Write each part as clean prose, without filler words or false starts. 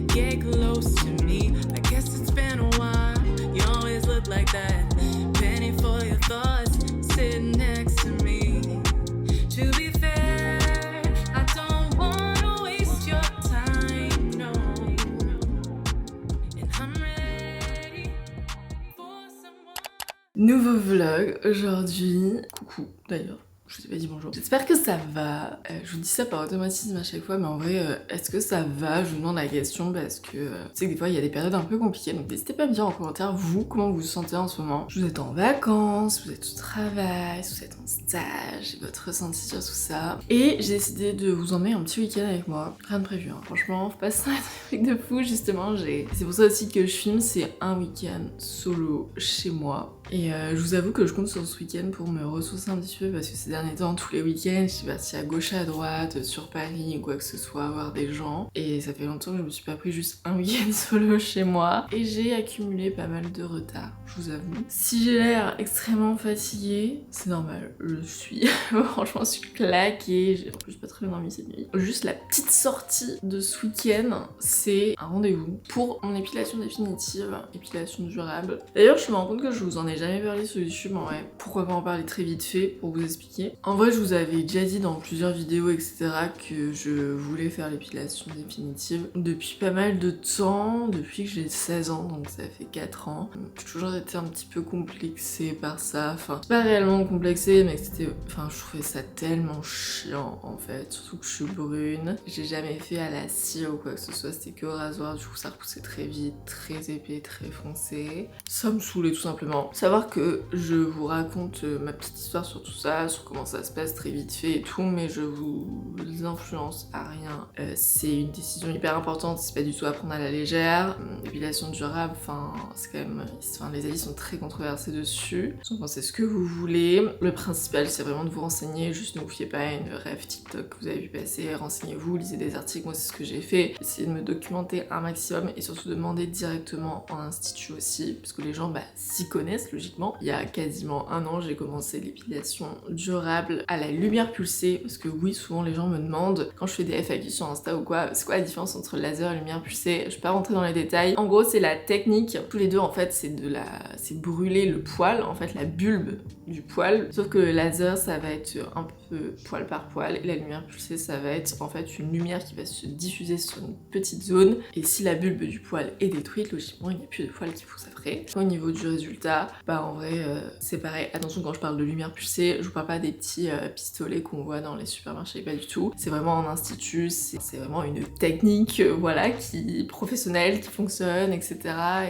Get close to me. I guess it's been a while. You always look like that. Penny for your thoughts, sitting next to me. To be fair, I don't wanna waste your time, no. And I'm ready for someone. Nouveau vlog aujourd'hui. Coucou d'ailleurs. Je vous ai pas dit bonjour. J'espère que ça va. Je vous dis ça par automatisme à chaque fois, mais en vrai, est-ce que ça va? Je vous demande la question parce que tu sais que des fois il y a des périodes un peu compliquées. Donc n'hésitez pas à me dire en commentaire, vous, comment vous vous sentez en ce moment. Vous êtes en vacances, vous êtes au travail, vous êtes en stage, votre ressenti sur tout ça. Et j'ai décidé de vous emmener un petit week-end avec moi. Rien de prévu, hein. Franchement, faut pas se faire des trucs de fou, justement. C'est pour ça aussi que je filme, c'est un week-end solo chez moi. Et je vous avoue que je compte sur ce week-end pour me ressourcer un petit peu parce que ces derniers temps, tous les week-ends, je suis partie à gauche à droite, sur Paris ou quoi que ce soit, voir des gens. Et ça fait longtemps que je me suis pas pris juste un week-end solo chez moi. Et j'ai accumulé pas mal de retard, je vous avoue. Si j'ai l'air extrêmement fatiguée, c'est normal, je le suis. Franchement, je suis claquée. En plus, j'ai pas très bien dormi cette nuit. Juste la petite sortie de ce week-end, c'est un rendez-vous pour mon épilation définitive, épilation durable. D'ailleurs, je me rends compte que je vous en ai jamais parlé sur YouTube, en vrai. Pourquoi pas en parler très vite fait pour vous expliquer. En vrai, je vous avais déjà dit dans plusieurs vidéos, etc., que je voulais faire l'épilation définitive depuis pas mal de temps, depuis que j'ai 16 ans, donc ça fait 4 ans. J'ai toujours été un petit peu complexée par ça. Enfin, pas réellement complexée, mais c'était... Enfin, je trouvais ça tellement chiant, en fait. Surtout que je suis brune. J'ai jamais fait à la cire ou quoi que ce soit, c'était que au rasoir. Du coup, ça repoussait très vite, très épais, très foncé. Ça me saoulait tout simplement. Savoir que je vous raconte ma petite histoire sur tout ça, sur comment ça se passe très vite fait et tout, mais je vous influence à rien. C'est une décision hyper importante, c'est pas du tout à prendre à la légère. L'épilation durable, enfin, c'est quand même... Enfin, les avis sont très controversés dessus. Donc, pensez ce que vous voulez. Le principal, c'est vraiment de vous renseigner, juste ne vous fiez pas à une rêve TikTok que vous avez vu passer. Renseignez-vous, lisez des articles, moi c'est ce que j'ai fait. Essayez de me documenter un maximum et surtout demander directement en institut aussi, parce que les gens s'y connaissent logiquement. Il y a quasiment un an, j'ai commencé l'épilation durable à la lumière pulsée, parce que oui, souvent les gens me demandent, quand je fais des FAQ sur Insta ou quoi, c'est quoi la différence entre laser et lumière pulsée? Je vais pas rentrer dans les détails. En gros, c'est la technique. Tous les deux, en fait, c'est brûler le poil, en fait, la bulbe du poil. Sauf que le laser, ça va être un peu poil par poil, et la lumière pulsée, ça va être en fait une lumière qui va se diffuser sur une petite zone. Et si la bulbe du poil est détruite, logiquement, il n'y a plus de poil qui pousse après. Au niveau du résultat, en vrai, c'est pareil. Attention, quand je parle de lumière pulsée, je vous parle pas des petits pistolets qu'on voit dans les supermarchés, pas du tout. C'est vraiment en institut, c'est vraiment une technique, voilà, qui professionnelle, qui fonctionne, etc.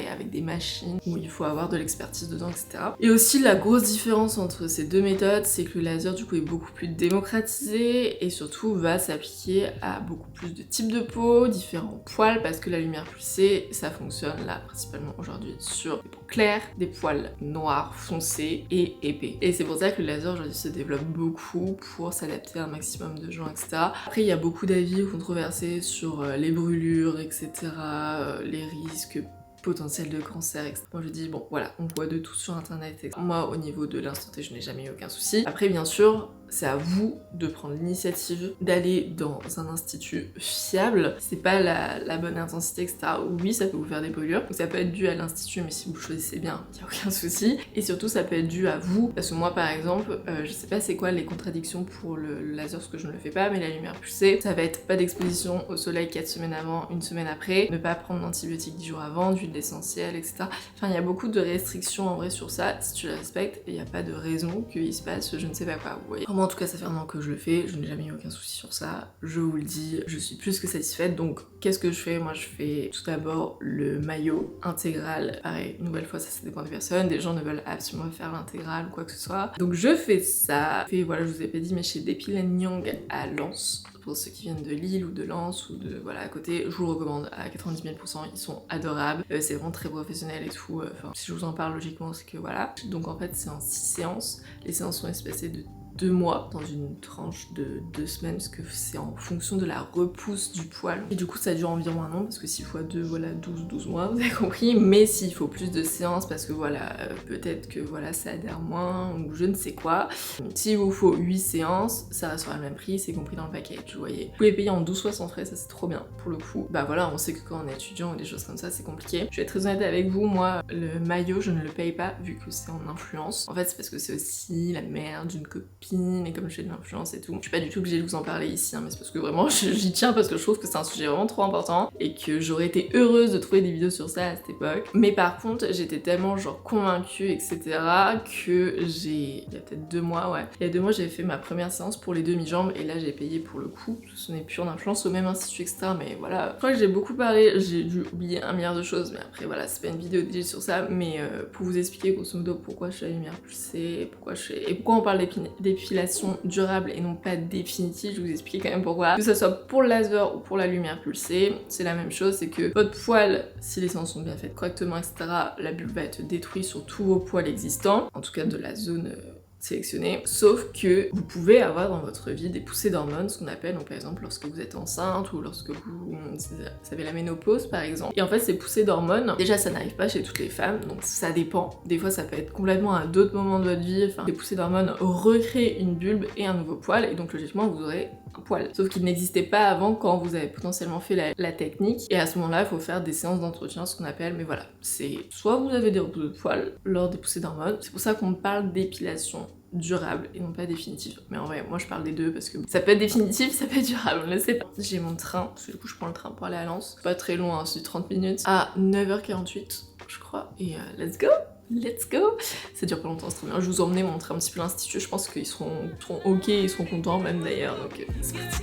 Et avec des machines où il faut avoir de l'expertise dedans, etc. Et aussi, la grosse différence entre ces deux méthodes, c'est que le laser, du coup, est beaucoup plus démocratisé et surtout va s'appliquer à beaucoup plus de types de peau, différents poils, parce que la lumière pulsée, ça fonctionne là, principalement aujourd'hui, sur des peaux claires, des poils noirs, foncés et épais. Et c'est pour ça que le laser aujourd'hui se développe beaucoup pour s'adapter à un maximum de gens, etc. Après, il y a beaucoup d'avis controversés sur les brûlures, etc., les risques potentiel de cancer, etc. Moi je dis bon voilà, on voit de tout sur internet, etc. Moi au niveau de l'instant T, je n'ai jamais eu aucun souci. Après bien sûr, c'est à vous de prendre l'initiative d'aller dans un institut fiable. C'est pas la bonne intensité, etc. Oui, ça peut vous faire des brûlures. Donc ça peut être dû à l'institut, mais si vous choisissez bien, il n'y a aucun souci. Et surtout, ça peut être dû à vous. Parce que moi, par exemple, je sais pas c'est quoi les contradictions pour le laser, parce que je ne le fais pas, mais la lumière pulsée, ça va être pas d'exposition au soleil 4 semaines avant, 1 semaine après, ne pas prendre d'antibiotiques 10 jours avant, d'huile essentielle, etc. Enfin, il y a beaucoup de restrictions en vrai sur ça. Si tu les respectes, il n'y a pas de raison qu'il se passe je ne sais pas quoi, vous voyez. Moi, en tout cas, ça fait un an que je le fais, je n'ai jamais eu aucun souci sur ça, je vous le dis, je suis plus que satisfaite. Donc, qu'est-ce que je fais? Moi, je fais tout d'abord le maillot intégral. Pareil, une nouvelle fois, ça dépend des personnes, des gens ne veulent absolument faire l'intégral ou quoi que ce soit. Donc, je fais ça. Et voilà, je vous ai pas dit, mais chez Depil Nyang à Lens. Pour ceux qui viennent de Lille ou de Lens ou de voilà à côté, je vous le recommande à 90 000 %, ils sont adorables, c'est vraiment très professionnel et tout, enfin si je vous en parle logiquement c'est que voilà. Donc en fait c'est en 6 séances, les séances sont espacées de 2 mois, dans une tranche de 2 semaines, parce que c'est en fonction de la repousse du poil. Et du coup ça dure environ 1 an, parce que 6 x 2, voilà, 12 mois, vous avez compris. Mais s'il faut plus de séances, parce que voilà, peut-être que voilà, ça adhère moins, ou je ne sais quoi. S'il vous faut 8 séances, ça restera le même prix, c'est compris dans le package, vous voyez. Vous pouvez payer en 12 fois sans frais, ça c'est trop bien, pour le coup. Bah voilà, on sait que quand on est étudiant ou des choses comme ça, c'est compliqué. Je vais être très honnête avec vous, moi, le maillot, je ne le paye pas, vu que c'est en influence. En fait, c'est parce que c'est aussi la mère d'une copine, et comme je fais de l'influence et tout. Je suis pas du tout obligée de vous en parler ici, hein, mais c'est parce que vraiment, j'y tiens, parce que je trouve que c'est un sujet vraiment trop important, et que j'aurais été heureuse de trouver des vidéos sur ça à cette époque. Mais par contre, j'étais tellement genre convaincue, etc., que il y a peut-être 2 mois, ouais. Il y a 2 mois, j'avais fait ma première séance pour les demi-jambes, et là, j'ai payé pour le coup. Ce n'est plus en influence au même institut, etc., mais voilà. Je crois que j'ai beaucoup parlé, j'ai dû oublier 1 milliard de choses, mais après, voilà, c'est pas une vidéo dédiée sur ça, mais pour vous expliquer grosso modo pourquoi je fais la lumière pulsée, et pourquoi on parle d'épilation durable et non pas définitive, je vais vous expliquer quand même pourquoi. Que ce soit pour le laser ou pour la lumière pulsée, c'est la même chose, c'est que votre poil, si les séances sont bien faites correctement, etc., la bulle va être détruite sur tous vos poils existants, en tout cas de la zone sélectionnée, sauf que vous pouvez avoir dans votre vie des poussées d'hormones, ce qu'on appelle, donc par exemple lorsque vous êtes enceinte ou lorsque vous avez la ménopause par exemple. Et en fait ces poussées d'hormones, déjà ça n'arrive pas chez toutes les femmes, donc ça dépend. Des fois ça peut être complètement à d'autres moments de votre vie, enfin des poussées d'hormones recréent une bulbe et un nouveau poil, et donc logiquement vous aurez un poil. Sauf qu'il n'existait pas avant quand vous avez potentiellement fait la technique, et à ce moment-là il faut faire des séances d'entretien, ce qu'on appelle, mais voilà, c'est soit vous avez des repousses de poils lors des poussées d'hormones, c'est pour ça qu'on parle d'épilation durable et non pas définitive. Mais en vrai, moi je parle des deux parce que ça peut être définitif, ça peut être durable, on ne sait pas. J'ai mon train, parce que du coup je prends le train pour aller à Lens. Pas très loin, hein, c'est 30 minutes. À 9h48, je crois. Et let's go! Let's go! Ça dure pas longtemps, c'est trop bien. Je vous emmenais montrer un petit peu l'institut, je pense qu'ils seront ok, ils seront contents même d'ailleurs, donc c'est parti.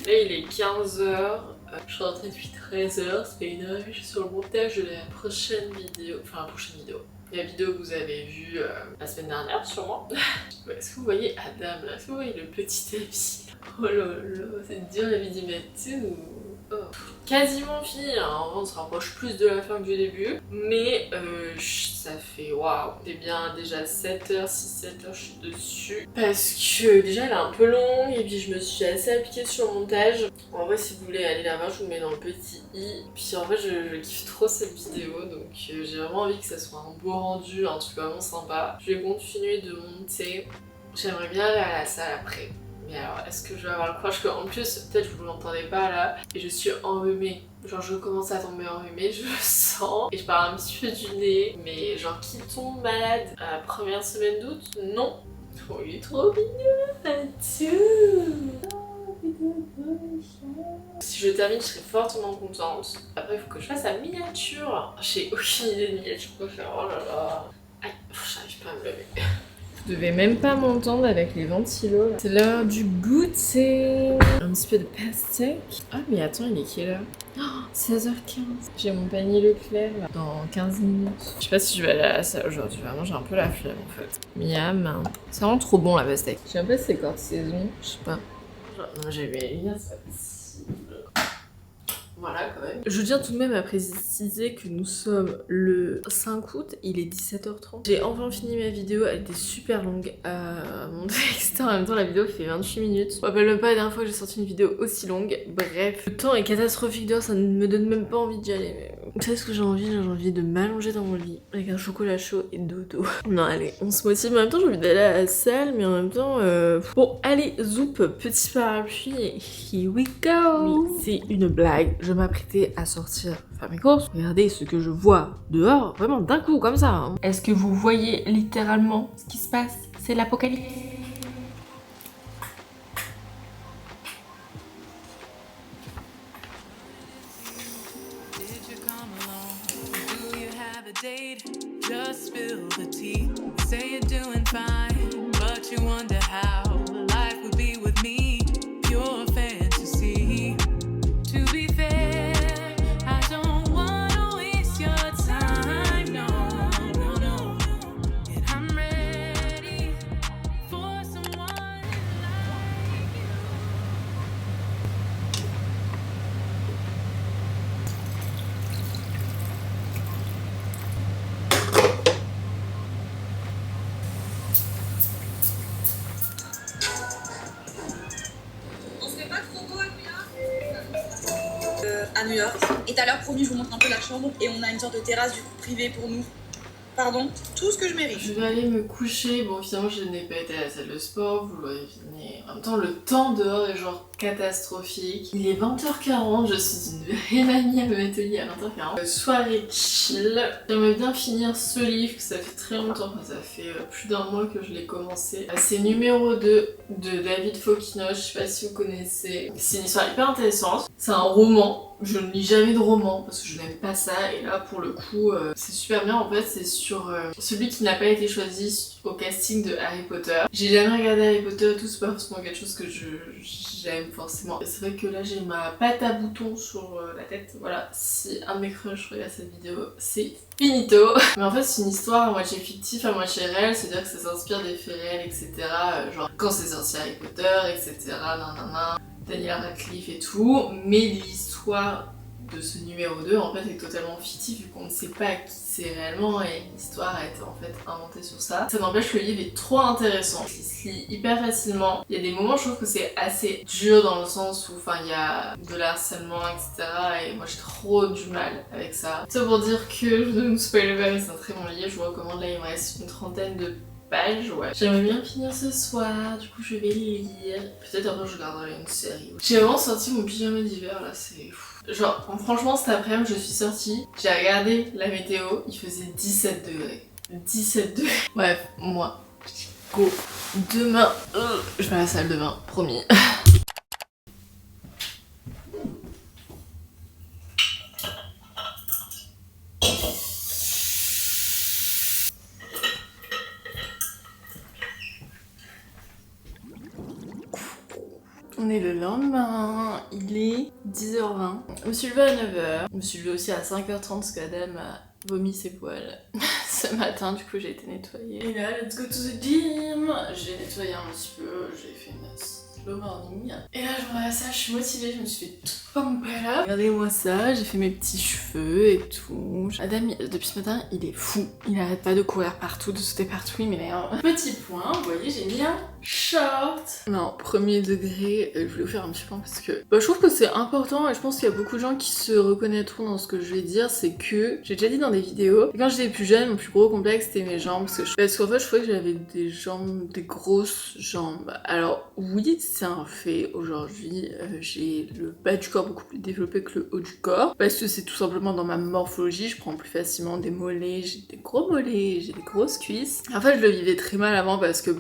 Là il est 15h, je suis rentrée depuis 13h, ça fait 1h30 que je suis sur le montage de la prochaine vidéo, la vidéo que vous avez vue la semaine dernière sûrement. Est-ce que vous voyez Adam là? Est-ce que vous voyez le petit tapis? Oh là là, c'est dur la vie d'y mettre ou... Oh. Quasiment fini, hein. On se rapproche plus de la fin que du début, mais ça fait waouh, c'est bien déjà 7h, 6-7h je suis dessus, parce que déjà elle est un peu longue et puis je me suis assez appliquée sur le montage. En vrai si vous voulez aller la voir je vous le mets dans le petit i, puis en vrai je kiffe trop cette vidéo, donc j'ai vraiment envie que ça soit un beau rendu, un truc vraiment sympa. Je vais continuer de monter, j'aimerais bien aller à la salle après. Mais alors, est-ce que je vais avoir le courage? En plus, peut-être que vous l'entendez pas là, et je suis enrhumée. Genre, je commence à tomber enrhumée, je le sens. Et je parle un petit peu du nez. Mais genre, qui tombe malade à la première semaine d'août? Non. Oh, il est trop mignon, si je termine, je serai fortement contente. Après, il faut que je fasse la miniature. J'ai aucune idée de miniature quoi faire. Oh là là. Aïe, j'arrive pas à me lever. Vous devez même pas m'entendre avec les ventilos là. C'est l'heure du goûter. Un petit peu de pastèque. Ah mais attends, il est quelle heure? Oh, 16h15. J'ai mon panier Leclerc là, dans 15 minutes. Je sais pas si je vais aller à la salle aujourd'hui. Vraiment j'ai un peu la flemme en fait. Miam. C'est vraiment trop bon la pastèque. Je sais un peu si c'est corps de saison. Je sais pas. Genre, j'ai mes lunettes, c'est pas possible. Voilà quand même. Je tiens tout de même à préciser que nous sommes le 5 août, il est 17h30. J'ai enfin fini ma vidéo, elle était super longue à monter, etc. En même temps la vidéo fait 28 minutes. Je me rappelle même pas la dernière fois que j'ai sorti une vidéo aussi longue. Bref, le temps est catastrophique dehors, ça ne me donne même pas envie d'y aller. Mais... Vous savez ce que j'ai envie? J'ai envie de m'allonger dans mon lit avec un chocolat chaud et dodo. Non allez, on se motive. En même temps j'ai envie d'aller à la salle, mais en même temps... Bon allez, zoup, petit parapluie et here we go. Oui, c'est une blague. Je m'apprêtais à sortir faire mes courses. Regardez ce que je vois dehors, vraiment d'un coup comme ça. Hein. Est-ce que vous voyez littéralement ce qui se passe? C'est l'apocalypse. Did you come along? Do you have a date? just spill the tea. You say you're doing fine, but you wonder how life would be with me. Pure fantasy. To be fair, I don't wanna waste your time, no, no, no. And I'm ready for someone like you. On se fait pas trop beau à New York. Et tout à l'heure, promis, je vous montre un peu la chambre. Et on a une sorte de terrasse du coup privée pour nous. Pardon, tout ce que je mérite. Je vais aller me coucher. Bon, finalement, je n'ai pas été à la salle de sport, vous l'aurez deviné. En même temps, le temps dehors est genre catastrophique. Il est 20h40, je suis une vraie mamie à me mettre au lit à 20h40. Soirée chill. J'aimerais bien finir ce livre, que ça fait très longtemps, enfin, ça fait plus d'un mois que je l'ai commencé. C'est numéro 2 de David Fokino, je sais pas si vous connaissez. C'est une histoire hyper intéressante. C'est un roman. Je ne lis jamais de roman parce que je n'aime pas ça, et là pour le coup c'est super bien. En fait c'est sur celui qui n'a pas été choisi au casting de Harry Potter. J'ai jamais regardé Harry Potter et tout, c'est pas forcément quelque chose que j'aime forcément. C'est vrai que là j'ai ma pâte à boutons sur la tête, voilà, si un de mes crushs regarde cette vidéo, c'est finito. Mais en fait c'est une histoire à moitié fictive, à moitié réelle, c'est-à-dire que ça s'inspire des faits réels, etc. Genre quand c'est sorti Harry Potter, etc. Nanana. Daniel Radcliffe et tout, mais l'histoire de ce numéro 2 en fait est totalement fictive vu qu'on ne sait pas qui c'est réellement et l'histoire a été en fait inventée sur ça. Ça n'empêche que le livre est trop intéressant, il se lit hyper facilement. Il y a des moments je trouve que c'est assez dur dans le sens où il y a de l'harcèlement etc. et moi j'ai trop du mal avec ça. C'est pour dire que je ne spoil pas mais c'est un très bon livre, je vous recommande. Là il me reste une trentaine de pages, ouais. J'aimerais bien finir ce soir, du coup je vais lire. Peut-être après je regarderai une série. J'ai vraiment sorti mon pyjama d'hiver là, c'est fou. Genre franchement cet après-midi je suis sortie, j'ai regardé la météo, il faisait 17 degrés. 17 degrés. Bref, moi, go. Demain, je vais à la salle de bain, promis. On est le lendemain, il est 10h20. Je me suis levée à 9h. Je me suis levée aussi à 5h30 parce qu'Adam a vomi ses poils ce matin, du coup j'ai été nettoyer. Et là, let's go to the gym. J'ai nettoyé un petit peu, j'ai fait une slow morning. Et là, je vois ça, je suis motivée, je me suis fait tout pomper là. Regardez-moi ça, j'ai fait mes petits cheveux et tout. Adam, depuis ce matin, il est fou. Il arrête pas de courir partout, de sauter partout, il m'énerve. Petit point, vous voyez, j'ai mis un short. Non, premier degré, je voulais vous faire un petit point parce que je trouve que c'est important et je pense qu'il y a beaucoup de gens qui se reconnaîtront dans ce que je vais dire. C'est que j'ai déjà dit dans des vidéos, quand j'étais plus jeune, mon plus gros complexe c'était mes jambes parce qu'en fait je trouvais que j'avais des jambes, des grosses jambes. Alors oui, c'est un fait, aujourd'hui j'ai le bas du corps beaucoup plus développé que le haut du corps parce que c'est tout simplement dans ma morphologie, je prends plus facilement des mollets, j'ai des gros mollets, j'ai des grosses cuisses. En fait je le vivais très mal avant parce que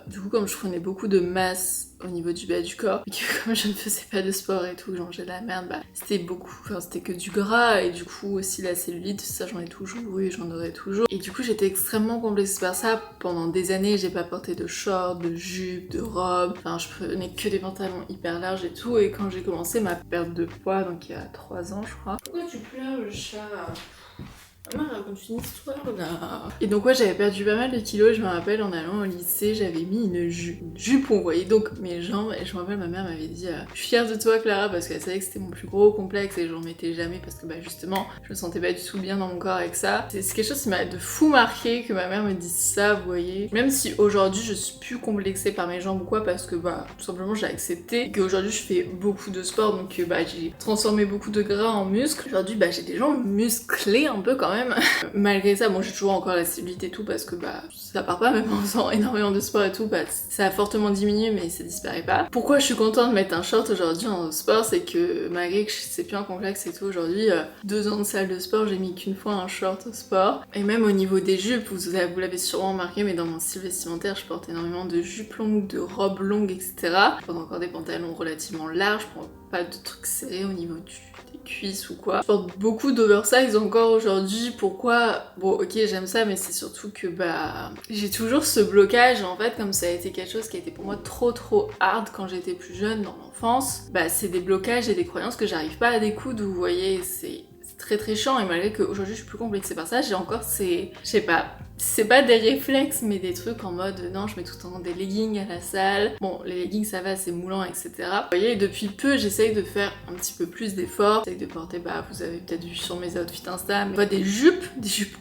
du coup comme je prenais beaucoup de masse au niveau du bas du corps et que comme je ne faisais pas de sport et tout, que je mangeais de la merde, c'était beaucoup, c'était que du gras et du coup aussi la cellulite, ça j'en ai toujours eu et j'en aurai toujours. Et du coup j'étais extrêmement complexée par ça. Pendant des années j'ai pas porté de shorts, de jupes, de robes, je prenais que des pantalons hyper larges et tout. Et quand j'ai commencé ma perte de poids, donc il y a 3 ans je crois. Pourquoi tu pleures le chat? Maman raconte une histoire là. Et donc ouais, j'avais perdu pas mal de kilos, je me rappelle en allant au lycée, j'avais mis une jupe où on voyait donc mes jambes et je me rappelle ma mère m'avait dit je suis fière de toi Clara parce qu'elle savait que c'était mon plus gros complexe et j'en mettais jamais parce que justement je me sentais pas du tout bien dans mon corps avec ça. C'est quelque chose qui m'a de fou marqué que ma mère me dise ça, vous voyez. Même si aujourd'hui je suis plus complexée par mes jambes ou quoi parce que tout simplement j'ai accepté et qu'aujourd'hui je fais beaucoup de sport donc j'ai transformé beaucoup de gras en muscles. Aujourd'hui j'ai des jambes musclées un peu quand même. Malgré ça, j'ai toujours encore la cellulite et tout parce que ça part pas, même en faisant énormément de sport et tout, ça a fortement diminué mais ça disparaît pas. Pourquoi je suis contente de mettre un short aujourd'hui en sport, c'est que malgré que c'est plus un complexe et tout aujourd'hui, 2 ans de salle de sport, j'ai mis qu'une fois un short au sport. Et même au niveau des jupes, vous l'avez sûrement remarqué, mais dans mon style vestimentaire, je porte énormément de jupes longues, de robes longues, etc. Je porte encore des pantalons relativement larges, pas de trucs serrés au niveau des cuisses ou quoi. Je porte beaucoup d'oversize encore aujourd'hui. Pourquoi? Bon ok j'aime ça mais c'est surtout que j'ai toujours ce blocage en fait, comme ça a été quelque chose qui a été pour moi trop hard quand j'étais plus jeune dans l'enfance. C'est des blocages et des croyances que j'arrive pas à découdre, vous voyez, c'est très chiant, et malgré qu'aujourd'hui je suis plus complexée par ça, j'ai encore je sais pas, c'est pas des réflexes mais des trucs en mode non je mets tout le temps des leggings à la salle, bon les leggings ça va c'est moulant etc. Vous voyez depuis peu j'essaye de faire un petit peu plus d'efforts, j'essaye de porter vous avez peut-être vu sur mes outfits Insta, mais des jupes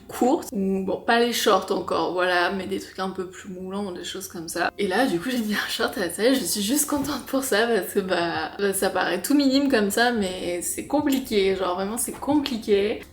courtes, ou bon pas les shorts encore voilà, mais des trucs un peu plus moulants ou des choses comme ça. Et là du coup j'ai mis un short à la salle, je suis juste contente pour ça parce que ça paraît tout minime comme ça mais c'est compliqué, genre vraiment c'est compliqué.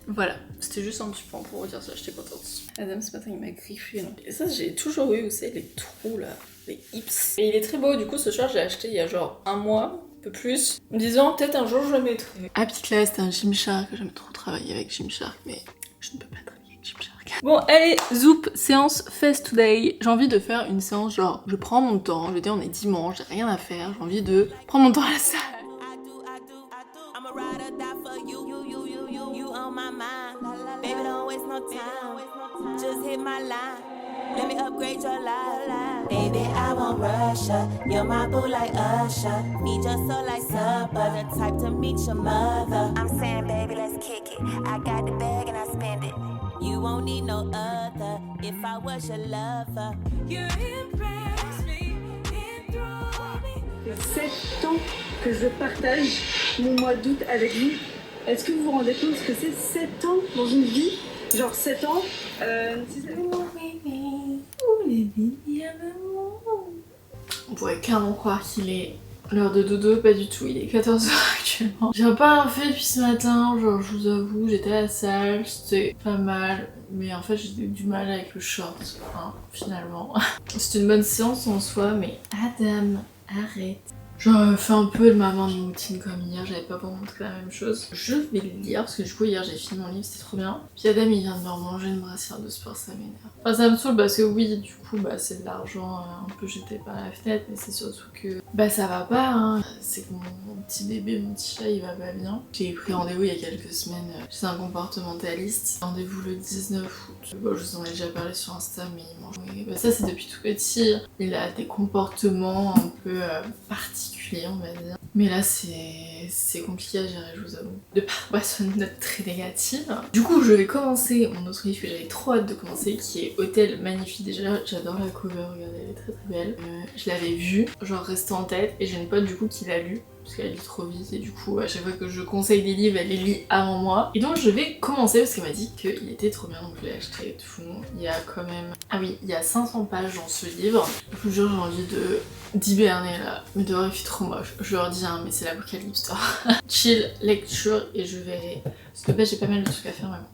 Voilà, c'était juste un petit point pour vous dire ça, j'étais contente. Adam ce matin il m'a griffé non. Et ça j'ai toujours eu, vous savez les trous là, les hips. Et il est très beau, du coup ce short j'ai acheté il y a genre un mois, un peu plus, en me disant peut-être un jour je le mettrai. Happy Class c'était un Gymshark, j'aime trop travailler avec Gymshark mais je ne peux pas travailler avec Gymshark. Bon allez, Zoop, séance Face Today. J'ai envie de faire une séance genre je prends mon temps, je veux dire on est dimanche, j'ai rien à faire, j'ai envie de prendre mon temps à la salle. Baby, don't waste no time. Just hit my line. Let me upgrade your life. Baby, I won't rush ya. You're my boo like Usher. Feed your soul like supper. The type to meet your mother. I'm saying, baby, let's kick it. I got the bag and I spend it. You won't need no other. If I was your lover. You impress me, enthrall me. 7 ans que je partage mon mois d'août avec vous. Est-ce que vous vous rendez compte ce que c'est 7 ans dans une vie? Genre 7 ans, On pourrait clairement croire qu'il est l'heure de dodo, pas du tout, il est 14h actuellement. J'ai pas rien fait depuis ce matin, genre je vous avoue, j'étais à la salle, c'était pas mal, mais en fait j'ai eu du mal avec le short, finalement. C'était une bonne séance en soi, mais Adam, arrête. J'aurais fait un peu de ma main de routine comme hier, j'avais pas pour montrer la même chose. Je vais le lire parce que du coup hier j'ai fini mon livre, c'était trop bien. Puis Adam il vient de me remanger une brassière de sport, ça m'énerve. Enfin ça me saoule parce que oui du coup c'est de l'argent un peu jeté par la fenêtre, mais c'est surtout que ça va pas hein. C'est que mon petit bébé, mon petit chat il va pas bien. J'ai pris rendez-vous il y a quelques semaines chez un comportementaliste. Rendez-vous le 19 août. Bon je vous en ai déjà parlé sur Insta mais il mange. Ça c'est depuis tout petit. Il a des comportements un peu particuliers on va dire. Mais là c'est compliqué à gérer je vous avoue. De par sur une note très négative. Du coup je vais commencer mon autre livre que j'avais trop hâte de commencer qui est Hôtel Magnifique. Déjà j'adore la cover, regardez elle est très belle. Je l'avais vue, genre resté en tête et j'ai une pote du coup qui l'a lu. Parce qu'elle lit trop vite et du coup à chaque fois que je conseille des livres elle les lit avant moi. Et donc je vais commencer parce qu'elle m'a dit qu'il était trop bien donc je l'ai acheté et tout. Il y a quand même... Ah oui, il y a 500 pages dans ce livre. Je vous jure j'ai envie d'hiberner là. Mais dehors il fait trop moche. Je leur dis hein mais c'est l'apocalypse toi. Chill, lecture et je verrai. Parce que j'ai pas mal de trucs à faire vraiment.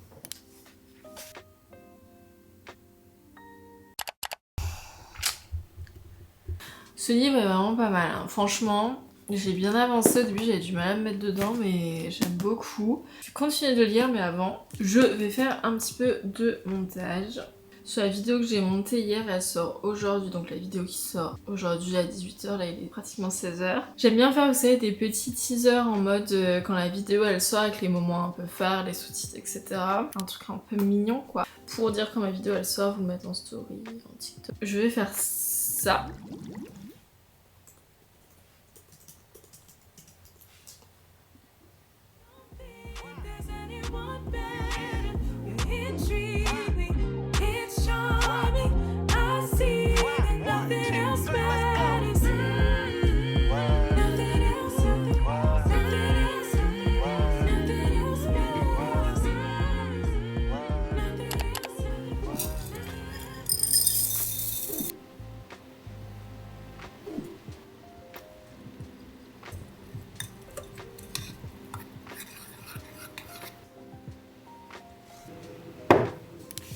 Ce livre est vraiment pas mal hein. Franchement. J'ai bien avancé au début, j'avais du mal à me mettre dedans mais j'aime beaucoup. Je vais continuer de lire mais avant, je vais faire un petit peu de montage. Sur la vidéo que j'ai montée hier, elle sort aujourd'hui, donc la vidéo qui sort aujourd'hui à 18h, là il est pratiquement 16h. J'aime bien faire, vous savez, des petits teasers en mode quand la vidéo elle sort avec les moments un peu phares, les sous-titres, etc. Un truc un peu mignon quoi. Pour dire quand ma vidéo elle sort, vous le mettre en story, en TikTok. Je vais faire ça.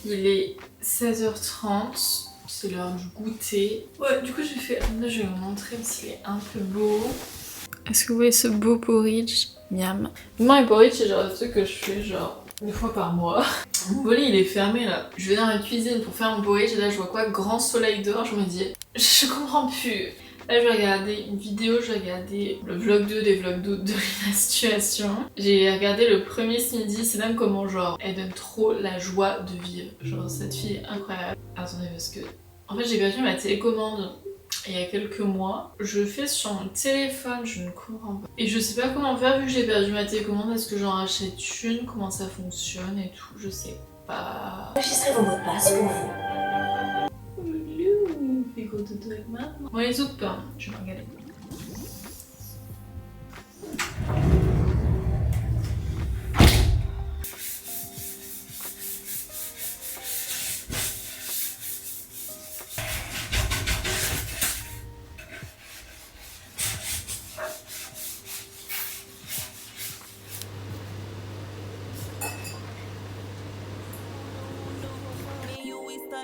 Il est 16h30, c'est l'heure du goûter. Ouais, du coup j'ai fait... Là je vais vous montrer parce qu'il est un peu beau. Est-ce que vous voyez ce beau porridge? Miam. Moi le porridge c'est genre le truc que je fais genre une fois par mois. Mon volet il est fermé là. Je vais dans la cuisine pour faire mon porridge et là je vois quoi? Grand soleil dehors, je me dis... Je comprends plus. Là, je vais regarder une vidéo, je vais regarder le vlog 2 des vlogs de la situation. J'ai regardé le premier ce midi, c'est même comment genre elle donne trop la joie de vivre. Genre cette fille est incroyable. Attendez parce que en fait j'ai perdu ma télécommande il y a quelques mois. Je fais sur mon téléphone, je ne comprends pas. Et je sais pas comment faire vu que j'ai perdu ma télécommande, est-ce que j'en rachète une, comment ça fonctionne et tout, je sais pas. Enregistrez vos mots de passe pour vous. Bon les autres pas, je vais regarder.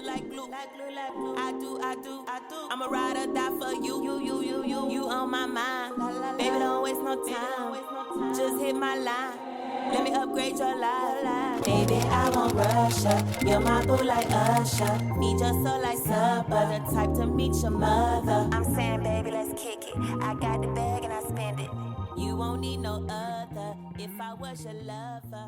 Like glue, I do. I'm a ride or die for you. You on my mind. Baby, don't waste no time. Just hit my line. Let me upgrade your life. Baby, I won't rush ya. You're my boo like Usher. Need your soul like supper. The type to meet your mother. I'm saying, baby, let's kick it. I got the bag and I spend it. You won't need no other. If I was your lover.